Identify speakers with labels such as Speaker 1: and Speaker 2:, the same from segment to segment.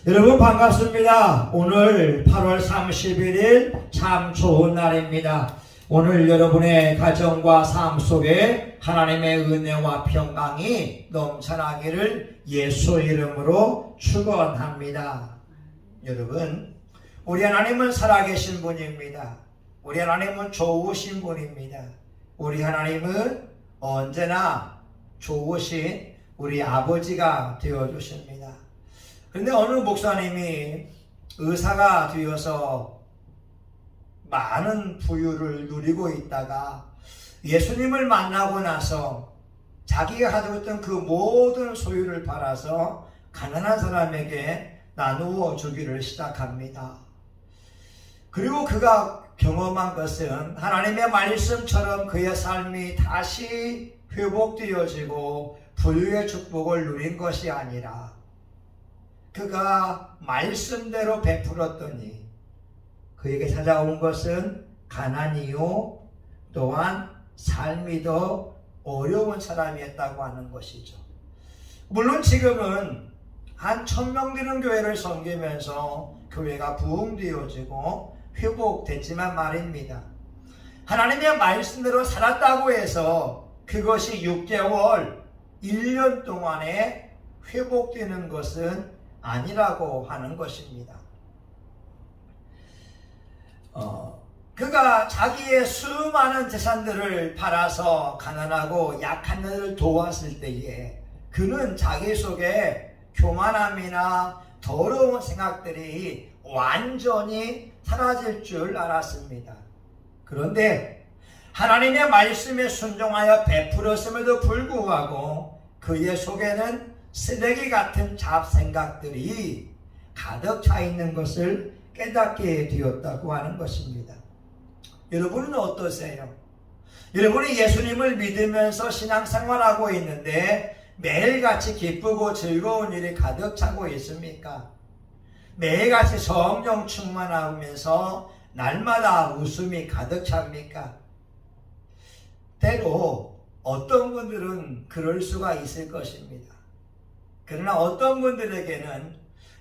Speaker 1: 여러분 반갑습니다. 오늘 8월 31일 참 좋은 날입니다. 오늘 여러분의 가정과 삶 속에 하나님의 은혜와 평강이 넘쳐나기를 예수 이름으로 축원합니다. 여러분, 우리 하나님은 살아계신 분입니다. 우리 하나님은 좋으신 분입니다. 우리 하나님은 언제나 좋으신 우리 아버지가 되어주십니다. 그런데 어느 목사님이 의사가 되어서 많은 부유를 누리고 있다가 예수님을 만나고 나서 자기가 가지고 있던 그 모든 소유를 팔아서 가난한 사람에게 나누어 주기를 시작합니다. 그리고 그가 경험한 것은 하나님의 말씀처럼 그의 삶이 다시 회복되어지고 부유의 축복을 누린 것이 아니라 그가 말씀대로 베풀었더니 그에게 찾아온 것은 가난이요 또한 삶이 더 어려운 사람이었다고 하는 것이죠. 물론 지금은 한 1000명 되는 교회를 섬기면서 교회가 부흥되어지고 회복됐지만 말입니다. 하나님의 말씀대로 살았다고 해서 그것이 6개월, 1년 동안에 회복되는 것은 아니라고 하는 것입니다. 그가 자기의 수많은 재산들을 팔아서 가난하고 약한 자들을 도왔을 때에 그는 자기 속에 교만함이나 더러운 생각들이 완전히 사라질 줄 알았습니다. 그런데 하나님의 말씀에 순종하여 베풀었음에도 불구하고 그의 속에는 쓰레기 같은 잡생각들이 가득 차 있는 것을 깨닫게 되었다고 하는 것입니다. 여러분은 어떠세요? 여러분이 예수님을 믿으면서 신앙생활하고 있는데 매일같이 기쁘고 즐거운 일이 가득 차고 있습니까? 매일같이 성령 충만하면서 날마다 웃음이 가득 찹니까? 때로 어떤 분들은 그럴 수가 있을 것입니다. 그러나 어떤 분들에게는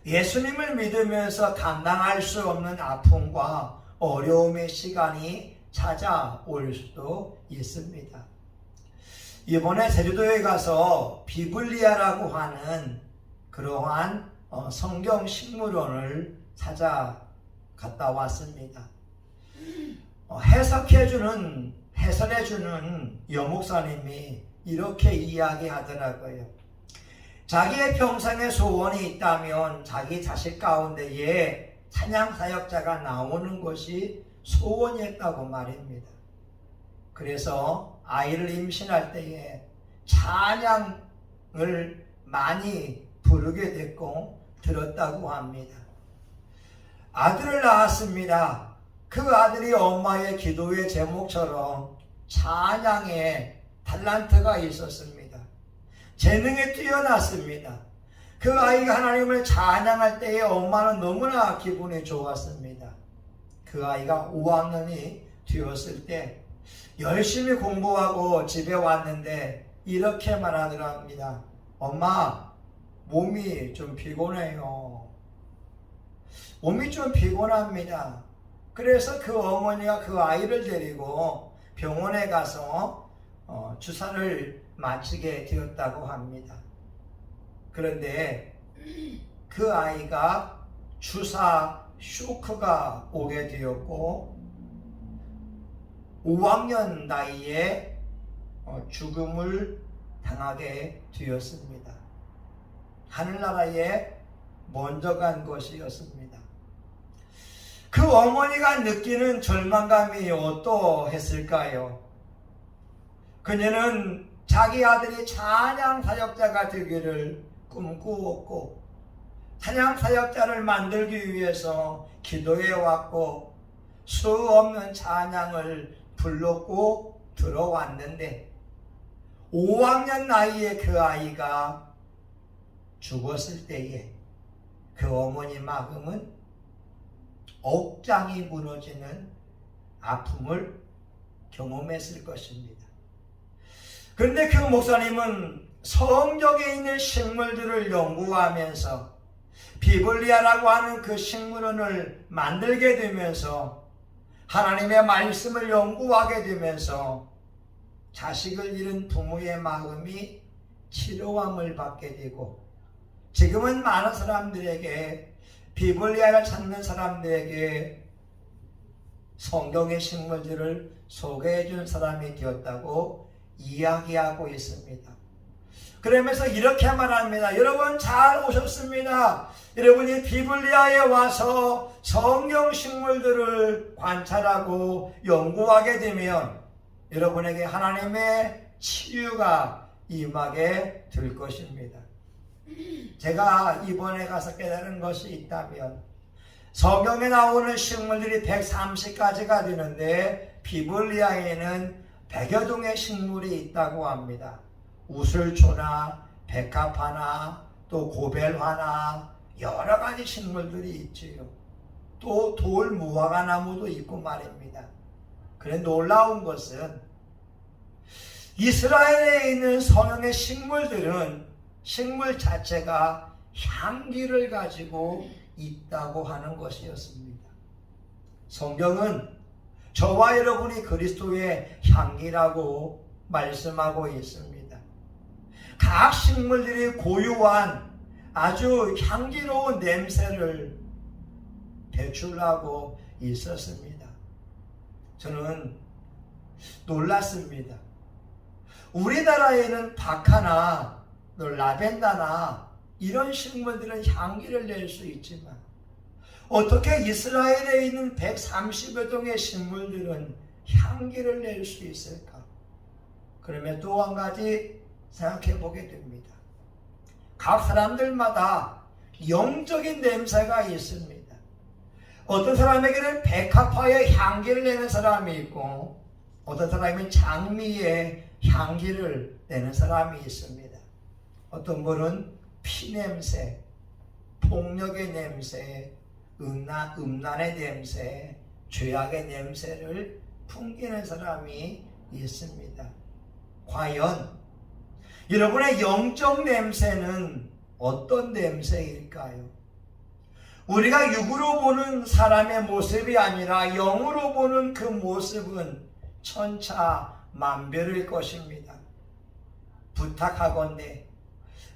Speaker 1: 예수님을 믿으면서 감당할 수 없는 아픔과 어려움의 시간이 찾아올 수도 있습니다. 이번에 제주도에 가서 비블리아라고 하는 그러한 성경 식물원을 갔다 왔습니다. 해설해주는 여목사님이 이렇게 이야기하더라고요. 자기의 평생의 소원이 있다면 자기 자식 가운데에 찬양사역자가 나오는 것이 소원이었다고 말입니다. 그래서 아이를 임신할 때에 찬양을 많이 부르게 됐고 들었다고 합니다. 아들을 낳았습니다. 그 아들이 엄마의 기도의 제목처럼 찬양의 탤런트가 있었습니다. 재능에 뛰어났습니다. 그 아이가 하나님을 찬양할 때에 엄마는 너무나 기분이 좋았습니다. 그 아이가 5학년이 되었을 때 열심히 공부하고 집에 왔는데 이렇게 말하더랍니다. 엄마, 몸이 좀 피곤해요. 몸이 좀 피곤합니다. 그래서 그 어머니가 그 아이를 데리고 병원에 가서 주사를 마치게 되었다고 합니다. 그런데 그 아이가 주사 쇼크가 오게 되었고 5학년 나이에 죽음을 당하게 되었습니다. 하늘나라에 먼저 간 것이었습니다. 그 어머니가 느끼는 절망감이 어떠했을까요? 그녀는 자기 아들이 찬양 사역자가 되기를 꿈꾸었고 찬양 사역자를 만들기 위해서 기도해 왔고 수 없는 찬양을 불렀고 들어왔는데 5학년 나이에 그 아이가 죽었을 때에 그 어머니 마음은 억장이 무너지는 아픔을 경험했을 것입니다. 그런데 그 목사님은 성경에 있는 식물들을 연구하면서 비블리아라고 하는 그 식물원을 만들게 되면서 하나님의 말씀을 연구하게 되면서 자식을 잃은 부모의 마음이 치료함을 받게 되고, 지금은 많은 사람들에게, 비블리아를 찾는 사람들에게 성경의 식물들을 소개해 준 사람이 되었다고 이야기하고 있습니다. 그러면서 이렇게 말합니다. 여러분 잘 오셨습니다. 여러분이 비블리아에 와서 성경 식물들을 관찰하고 연구하게 되면 여러분에게 하나님의 치유가 임하게 될 것입니다. 제가 이번에 가서 깨달은 것이 있다면, 성경에 나오는 식물들이 130가지가 되는데 비블리아에는 100여 종의 식물이 있다고 합니다. 우슬초나 백합화나 또 고벨화나 여러 가지 식물들이 있지요. 또 돌무화과 나무도 있고 말입니다. 그런데 놀라운 것은 이스라엘에 있는 성경의 식물들은 식물 자체가 향기를 가지고 있다고 하는 것이었습니다. 성경은 저와 여러분이 그리스도의 향기라고 말씀하고 있습니다. 각 식물들이 고유한 아주 향기로운 냄새를 배출하고 있었습니다. 저는 놀랐습니다. 우리나라에는 박하나 라벤더나 이런 식물들은 향기를 낼 수 있지만 어떻게 이스라엘에 있는 130여 종의 식물들은 향기를 낼 수 있을까? 그러면 또 한 가지 생각해 보게 됩니다. 각 사람들마다 영적인 냄새가 있습니다. 어떤 사람에게는 백합화의 향기를 내는 사람이 있고, 어떤 사람은 장미의 향기를 내는 사람이 있습니다. 어떤 분은 피냄새, 폭력의 냄새, 음란의 냄새, 죄악의 냄새를 풍기는 사람이 있습니다. 과연 여러분의 영적 냄새는 어떤 냄새일까요? 우리가 육으로 보는 사람의 모습이 아니라 영으로 보는 그 모습은 천차만별일 것입니다. 부탁하건대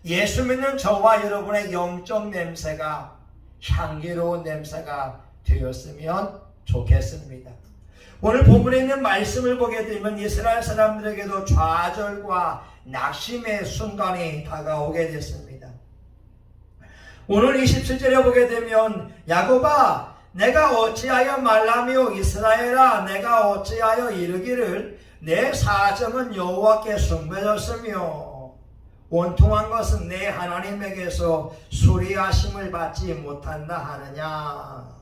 Speaker 1: 예수 믿는 저와 여러분의 영적 냄새가 향기로운 냄새가 되었으면 좋겠습니다. 오늘 본문에 있는 말씀을 보게 되면 이스라엘 사람들에게도 좌절과 낙심의 순간이 다가오게 됐습니다. 오늘 27절에 보게 되면 야곱아 내가 어찌하여 말라며 이스라엘아 내가 어찌하여 이르기를 내 사정은 여호와께 숭배졌으며 원통한 것은 내 하나님에게서 수리하심을 받지 못한다 하느냐.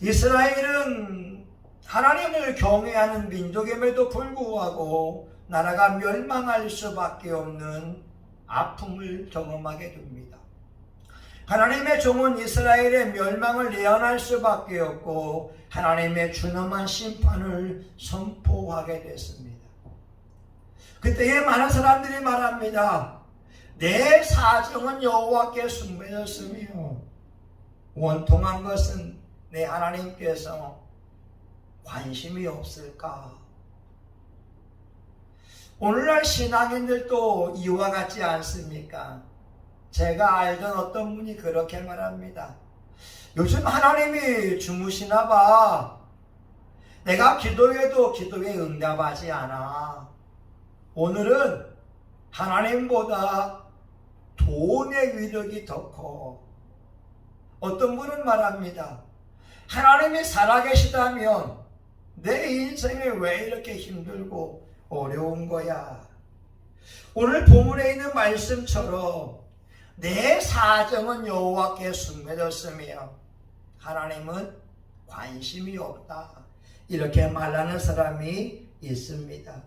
Speaker 1: 이스라엘은 하나님을 경외하는 민족임에도 불구하고 나라가 멸망할 수밖에 없는 아픔을 경험하게 됩니다. 하나님의 종은 이스라엘의 멸망을 예언할 수밖에 없고 하나님의 준엄한 심판을 선포하게 됐습니다. 그때에 많은 사람들이 말합니다. 내 사정은 여호와께 숭배였으며 원통한 것은 내 하나님께서 관심이 없을까? 오늘날 신앙인들도 이와 같지 않습니까? 제가 알던 어떤 분이 그렇게 말합니다. 요즘 하나님이 주무시나 봐. 내가 기도해도 기도에 응답하지 않아. 오늘은 하나님보다 돈의 위력이 더 커. 어떤 분은 말합니다. 하나님이 살아계시다면 내 인생이 왜 이렇게 힘들고 어려운 거야? 오늘 본문에 있는 말씀처럼 내 사정은 여호와께 숭배졌으며 하나님은 관심이 없다. 이렇게 말하는 사람이 있습니다.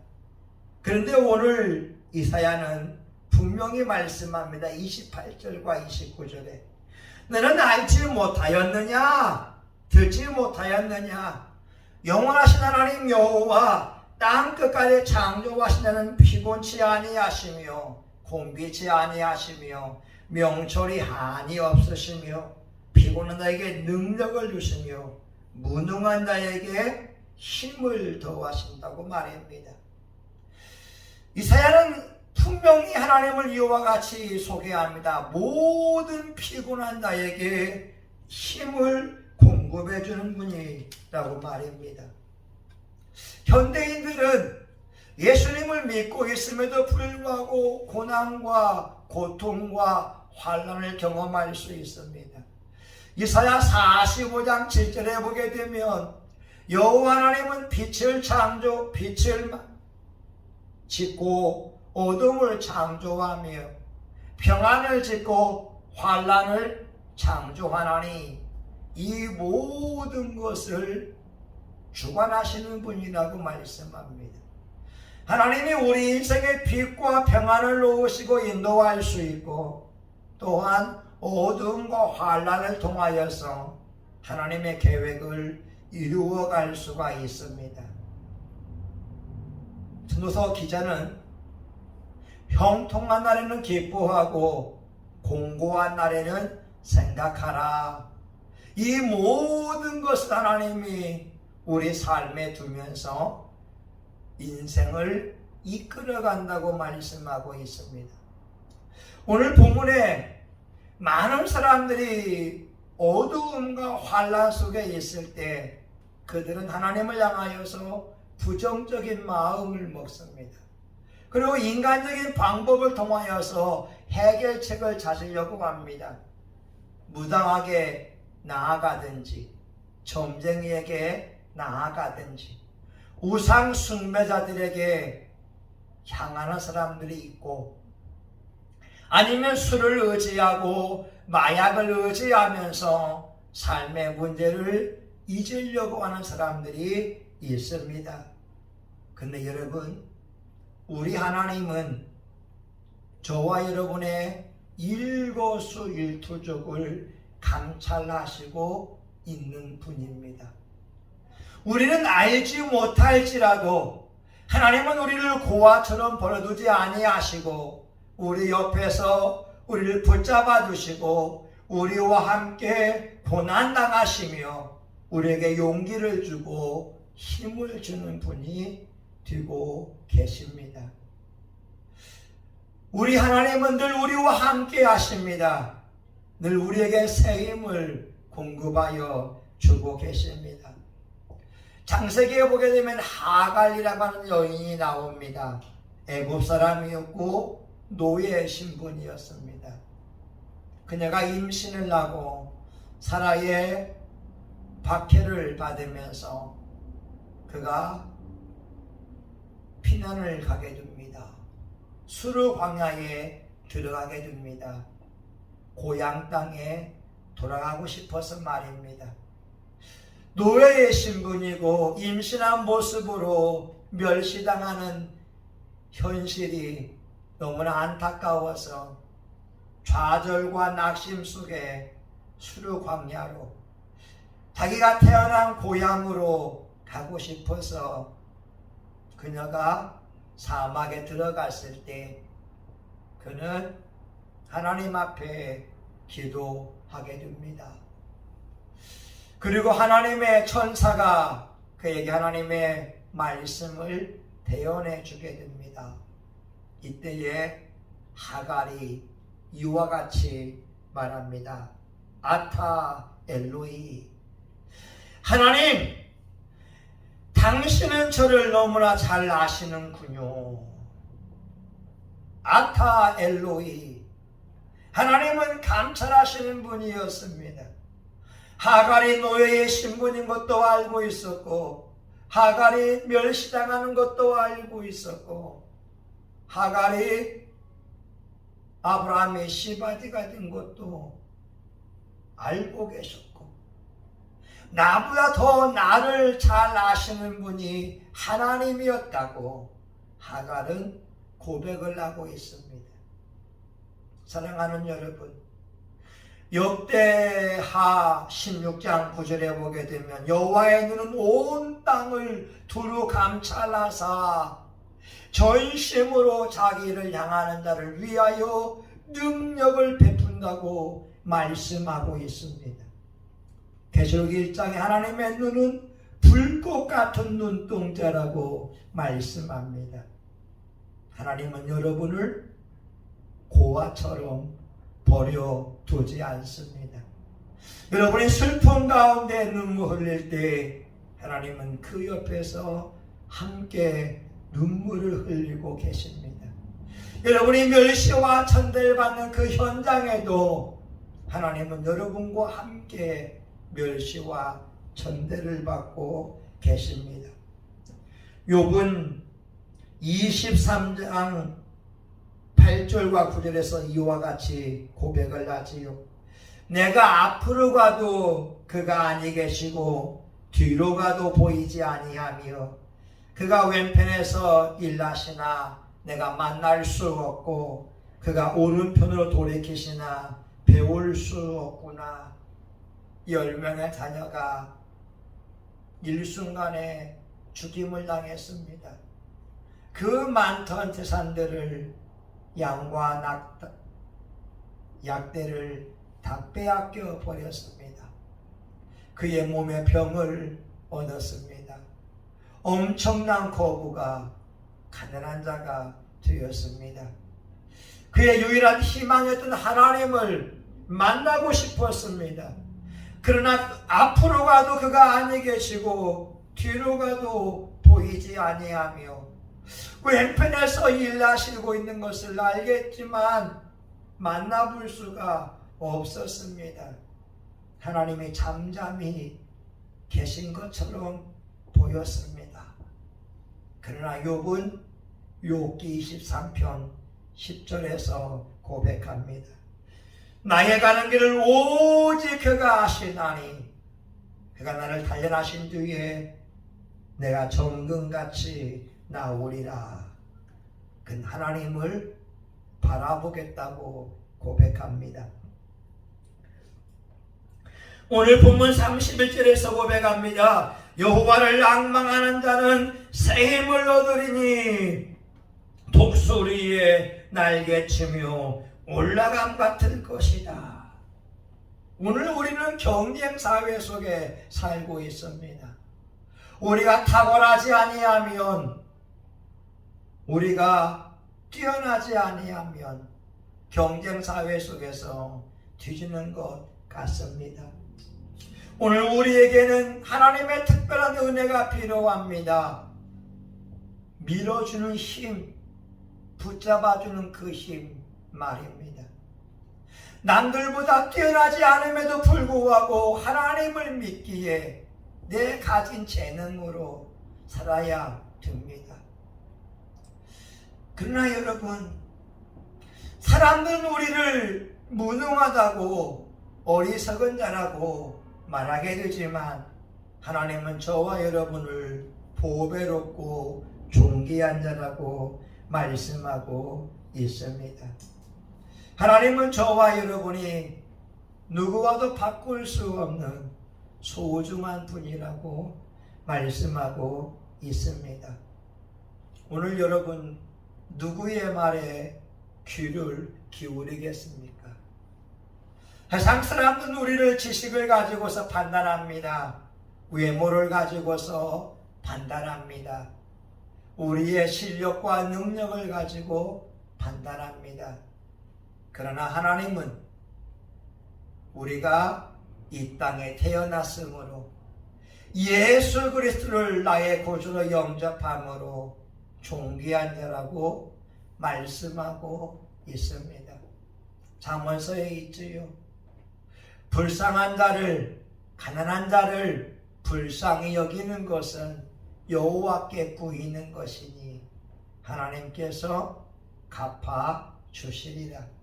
Speaker 1: 그런데 오늘 이사야는 분명히 말씀합니다. 28절과 29절에 너는 알지 못하였느냐? 듣지 못하였느냐? 영원하신 하나님 여호와 땅 끝까지 창조하신 자는 피곤치 아니하시며 곤비치 아니하시며 명철이 한이 없으시며 피곤한 자에게 능력을 주시며 무능한 자에게 힘을 더하신다고 말합니다. 이사야는 분명히 하나님을 이와 같이 소개합니다. 모든 피곤한 자에게 힘을 공급해 주는 분이라고 말합니다. 현대인들은 예수님을 믿고 있음에도 불구하고 고난과 고통과 환난을 경험할 수 있습니다. 이사야 45장 7절에 보게 되면 여호와 하나님은 빛을 짓고 어둠을 창조하며 평안을 짓고 환난을 창조하나니 이 모든 것을 주관하시는 분이라고 말씀합니다. 하나님이 우리 인생에 빛과 평안을 놓으시고 인도할 수 있고 또한 어둠과 환난을 통하여서 하나님의 계획을 이루어갈 수가 있습니다. 전도서 기자는 형통한 날에는 기뻐하고 공고한 날에는 생각하라. 이 모든 것을 하나님이 우리 삶에 두면서 인생을 이끌어간다고 말씀하고 있습니다. 오늘 본문에 많은 사람들이 어두움과 환난 속에 있을 때 그들은 하나님을 향하여서 부정적인 마음을 먹습니다. 그리고 인간적인 방법을 통하여서 해결책을 찾으려고 합니다. 무당하게 나아가든지 점쟁이에게 나아가든지 우상 숭배자들에게 향하는 사람들이 있고 아니면 술을 의지하고 마약을 의지하면서 삶의 문제를 잊으려고 하는 사람들이 있습니다. 근데 여러분, 우리 하나님은 저와 여러분의 일거수일투족을 감찰하시고 있는 분입니다. 우리는 알지 못할지라도 하나님은 우리를 고아처럼 버려두지 아니하시고 우리 옆에서 우리를 붙잡아 주시고 우리와 함께 고난당하시며 우리에게 용기를 주고 힘을 주는 분이 되고 계십니다. 우리 하나님은 늘 우리와 함께 하십니다. 늘 우리에게 새 힘을 공급하여 주고 계십니다. 창세기에 보게 되면 하갈이라고 하는 여인이 나옵니다. 애굽 사람이었고 노예 신분이었습니다. 그녀가 임신을 하고 사라의 박해를 받으면서 그가 피난을 가게 됩니다. 수르 광야에 들어가게 됩니다. 고향 땅에 돌아가고 싶어서 말입니다. 노예의 신분이고 임신한 모습으로 멸시당하는 현실이 너무나 안타까워서 좌절과 낙심 속에 수르 광야로 자기가 태어난 고향으로 가고 싶어서 그녀가 사막에 들어갔을 때 그는 하나님 앞에 기도하게 됩니다. 그리고 하나님의 천사가 그에게 하나님의 말씀을 대언해 주게 됩니다. 이때에 하갈이 이와 같이 말합니다. 아타 엘로이, 하나님, 당신은 저를 너무나 잘 아시는군요. 아타 엘로이, 하나님은 감찰하시는 분이었습니다. 하갈이 노예의 신분인 것도 알고 있었고 하갈이 멸시당하는 것도 알고 있었고 하갈이 아브라함의 시바지가 된 것도 알고 계셨고 나보다 더 나를 잘 아시는 분이 하나님이었다고 하갈은 고백을 하고 있습니다. 사랑하는 여러분, 역대하 16장 9절에 보게 되면 여호와의 눈은 온 땅을 두루 감찰하사 전심으로 자기를 향하는 자를 위하여 능력을 베푼다고 말씀하고 있습니다. 계시록 1장에 하나님의 눈은 불꽃 같은 눈동자라고 말씀합니다. 하나님은 여러분을 고아처럼 버려두지 않습니다. 여러분이 슬픔 가운데 눈물 흘릴 때 하나님은 그 옆에서 함께 눈물을 흘리고 계십니다. 여러분이 멸시와 천대를 받는 그 현장에도 하나님은 여러분과 함께 멸시와 천대를 받고 계십니다. 욥은 23장 8절과 9절에서 이와 같이 고백을 하지요. 내가 앞으로 가도 그가 아니 계시고 뒤로 가도 보이지 아니하며 그가 왼편에서 일하시나 내가 만날 수 없고 그가 오른편으로 돌이키시나 배울 수 없구나. 10명의 자녀가 일순간에 죽임을 당했습니다. 그 많던 재산들을 양과 약대를 다 빼앗겨 버렸습니다. 그의 몸에 병을 얻었습니다. 엄청난 거부가 가난한 자가 되었습니다. 그의 유일한 희망이었던 하나님을 만나고 싶었습니다. 그러나 앞으로 가도 그가 아니 계시고 뒤로 가도 보이지 아니하며 왼편에서 일하시고 있는 것을 알겠지만 만나볼 수가 없었습니다. 하나님이 잠잠히 계신 것처럼 보였습니다. 그러나 욥은 욥기 23편 10절에서 고백합니다. 나의 가는 길을 오직 그가 아시나니 그가 나를 단련하신 뒤에 내가 정금같이 나오리라. 그 하나님을 바라보겠다고 고백합니다. 오늘 본문 31절에서 고백합니다. 여호와를 앙망하는 자는 새 힘을 얻으리니 독수리의 날개치며 올라감 같을 것이다. 오늘 우리는 경쟁 사회 속에 살고 있습니다. 우리가 탁월하지 아니하면, 우리가 뛰어나지 아니하면 경쟁 사회 속에서 뒤지는 것 같습니다. 오늘 우리에게는 하나님의 특별한 은혜가 필요합니다. 밀어주는 힘, 붙잡아주는 그 힘 말입니다. 남들보다 뛰어나지 않음에도 불구하고 하나님을 믿기에 내 가진 재능으로 살아야 됩니다. 그러나 여러분, 사람들은 우리를 무능하다고 어리석은 자라고 말하게 되지만 하나님은 저와 여러분을 보배롭고 존귀한 자라고 말씀하고 있습니다. 하나님은 저와 여러분이 누구와도 바꿀 수 없는 소중한 분이라고 말씀하고 있습니다. 오늘 여러분 누구의 말에 귀를 기울이겠습니까? 세상 사람들은 우리를 지식을 가지고서 판단합니다. 외모를 가지고서 판단합니다. 우리의 실력과 능력을 가지고 판단합니다. 그러나 하나님은 우리가 이 땅에 태어났으므로 예수 그리스도를 나의 구주로 영접함으로 존귀한 자라고 말씀하고 있습니다. 잠언서에 있지요. 불쌍한 자를, 가난한 자를 불쌍히 여기는 것은 여호와께 구이는 것이니 하나님께서 갚아 주시리라.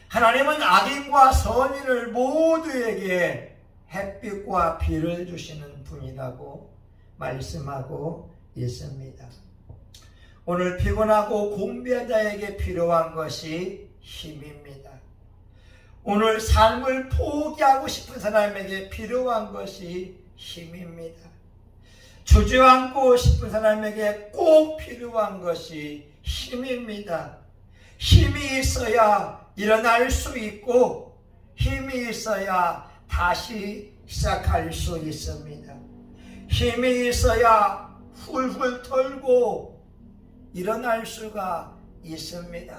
Speaker 1: 하나님은 악인과 선인을 모두에게 햇빛과 비를 주시는 분이라고 말씀하고 있습니다. 오늘 피곤하고 공비한 자에게 필요한 것이 힘입니다. 오늘 삶을 포기하고 싶은 사람에게 필요한 것이 힘입니다. 주저앉고 싶은 사람에게 꼭 필요한 것이 힘입니다. 힘이 있어야 일어날 수 있고 힘이 있어야 다시 시작할 수 있습니다. 힘이 있어야 훌훌 털고 일어날 수가 있습니다.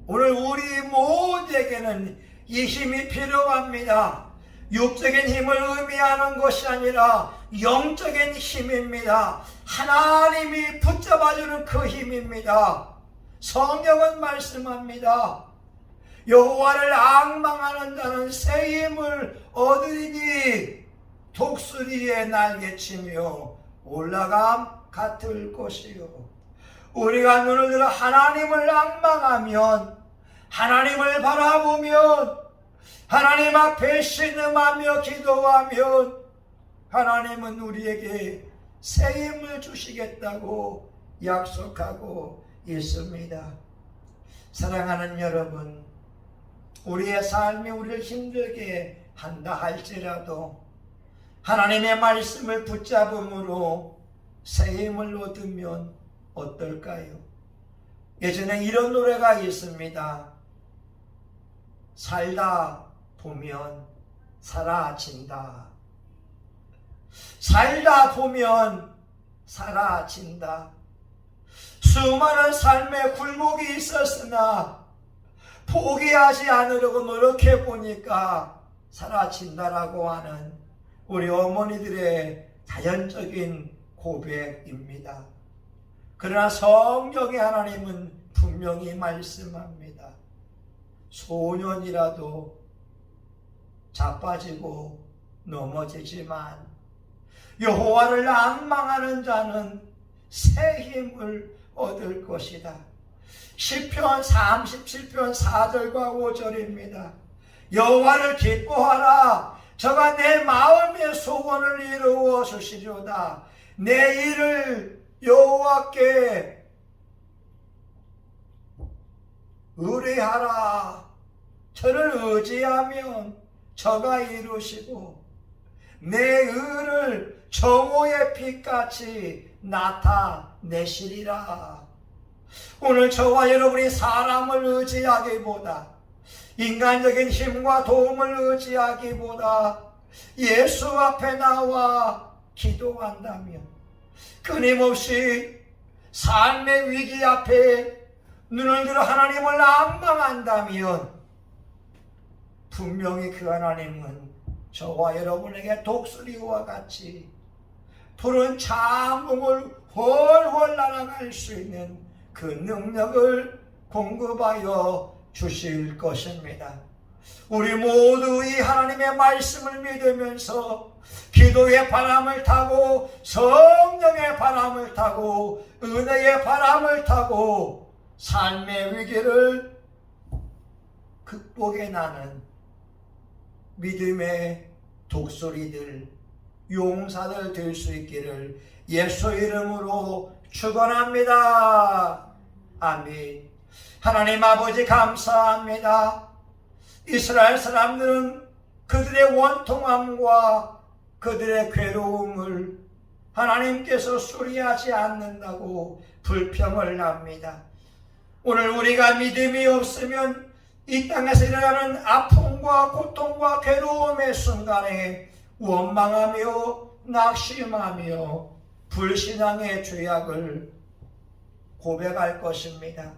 Speaker 1: 오늘 우리 모두에게는 이 힘이 필요합니다. 육적인 힘을 의미하는 것이 아니라 영적인 힘입니다. 하나님이 붙잡아주는 그 힘입니다. 성경은 말씀합니다. 여호와를 앙망하는 자는 새 힘을 얻으리니 독수리의 날개치며 올라감 같을 것이요. 우리가 눈을 들어 하나님을 앙망하면, 하나님을 바라보면, 하나님 앞에 신음하며 기도하면 하나님은 우리에게 새 힘을 주시겠다고 약속하고 있습니다. 사랑하는 여러분, 우리의 삶이 우리를 힘들게 한다 할지라도 하나님의 말씀을 붙잡음으로 새 힘을 얻으면 어떨까요? 예전에 이런 노래가 있습니다. 살다 보면 사라진다. 살다 보면 사라진다. 수많은 삶의 굴곡이 있었으나 포기하지 않으려고 노력해 보니까 사라진다라고 하는 우리 어머니들의 자연적인 고백입니다. 그러나 성경의 하나님은 분명히 말씀합니다. 소년이라도 자빠지고 넘어지지만 여호와를 앙망하는 자는 새 힘을 얻을 것이다. 시편 37편 4절과 5절입니다. 여호와를 기뻐하라. 저가 내 마음의 소원을 이루어 주시리로다. 내 일을 여호와께 의뢰하라. 저를 의지하면 저가 이루시고 내 의를 정오의 빛같이 나타내시리라. 오늘 저와 여러분이 사람을 의지하기보다, 인간적인 힘과 도움을 의지하기보다 예수 앞에 나와 기도한다면, 끊임없이 삶의 위기 앞에 눈을 들어 하나님을 앙망한다면 분명히 그 하나님은 저와 여러분에게 독수리와 같이 푸른 창공을 훨훨 날아갈 수 있는 그 능력을 공급하여 주실 것입니다. 우리 모두 이 하나님의 말씀을 믿으면서 기도의 바람을 타고 성령의 바람을 타고 은혜의 바람을 타고 삶의 위기를 극복해 나는 믿음의 독수리들, 용사들 될 수 있기를 예수 이름으로 축원합니다. 아멘. 하나님 아버지 감사합니다. 이스라엘 사람들은 그들의 원통함과 그들의 괴로움을 하나님께서 수리하지 않는다고 불평을 합니다. 오늘 우리가 믿음이 없으면 이 땅에서 일어나는 아픔과 고통과 괴로움의 순간에 원망하며 낙심하며 불신앙의 죄악을 고백할 것입니다.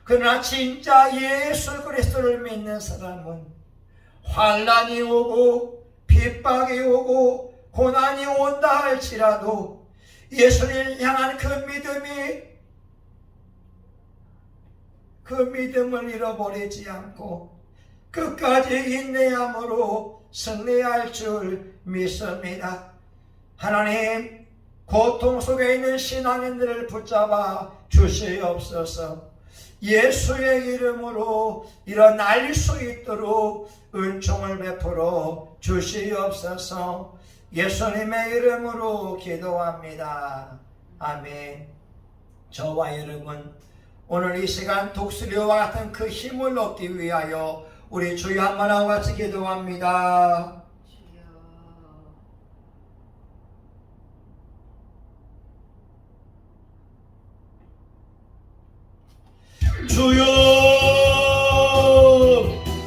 Speaker 1: 그러나 진짜 예수 그리스도를 믿는 사람은 환난이 오고 핍박이 오고 고난이 온다 할지라도 예수를 향한 그 믿음을 잃어버리지 않고 끝까지 인내함으로 승리할 줄 믿습니다. 하나님, 고통 속에 있는 신앙인들을 붙잡아 주시옵소서. 예수의 이름으로 일어날 수 있도록 은총을 베풀어 주시옵소서. 예수님의 이름으로 기도합니다. 아멘. 저와 여러분, 오늘 이 시간 독수리와 같은 그 힘을 얻기 위하여 우리 주여 한 번하고 같이 기도합니다. 주여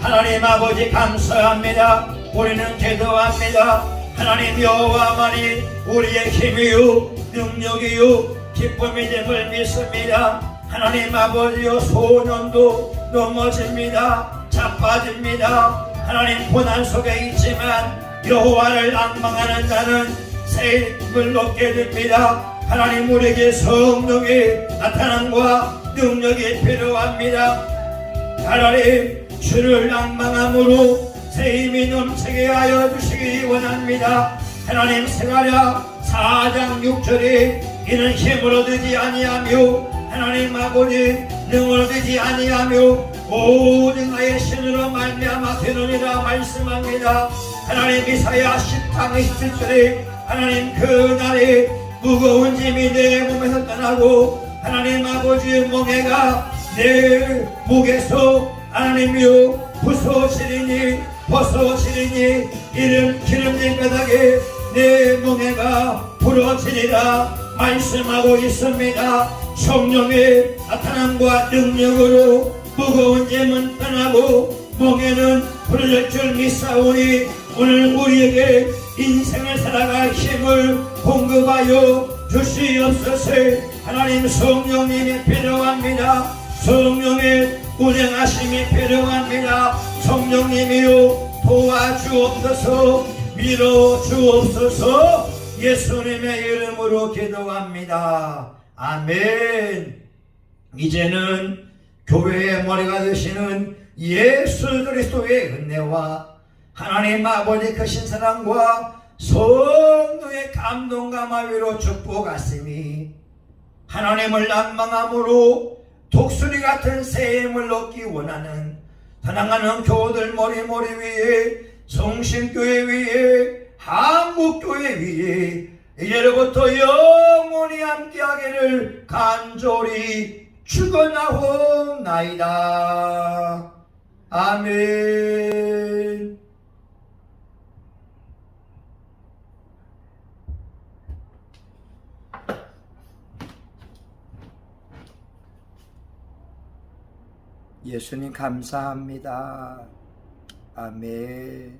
Speaker 1: 하나님 아버지 감사합니다. 우리는 기도합니다. 하나님 여호와만이 우리의 힘이요 능력이요 기쁨이됨을 믿습니다. 하나님 아버지여 소년도 넘어집니다. 자빠집니다. 하나님 고난 속에 있지만 여호와를 앙망하는 자는 새 힘을 얻게 됩니다. 하나님 우리에게 성령의 나타남과 능력이 필요합니다. 하나님 주를 앙망함으로 새 힘이 넘치게 하여 주시기 원합니다. 하나님 스가랴 4장 6절에 이는 힘으로 되지 아니하며 하나님 아버지 능으로 되지 아니하며 오직 나의 신으로 말미암아 되느니라 말씀합니다. 하나님 이사야 10장 27절에 하나님 그날에 무거운 짐이 내 몸에서 떠나고 하나님 아버지의 멍에가 내 목에서 하나님이여 부서지리니 벗어지리니 이름 기름진 바닥에 내 멍에가 부러지리라 말씀하고 있습니다. 성령의 나타남과 능력으로 무거운 짐은 떠나고 멍에는 풀릴 줄 믿사오니 오늘 우리에게 인생을 살아갈 힘을 공급하여 주시옵소서. 하나님 성령님이 필요합니다. 성령의 운행하심이 필요합니다. 성령님이요 도와주옵소서. 밀어주옵소서. 예수님의 이름으로 기도합니다. 아멘. 이제는 교회의 머리가 되시는 예수 그리스도의 은혜와 하나님 아버지 크신 사랑과 성령의 감동과 마위로 축복하시니 하나님을 낭망함으로 독수리 같은 새 힘을 얻기 원하는 사랑하는 교우들 머리 위에 성신교회 위에 한국교회 위에 이제로부터 영원히 함께하기를 간절히 축원하옵나이다. 아멘. 예수님 감사합니다. 아멘.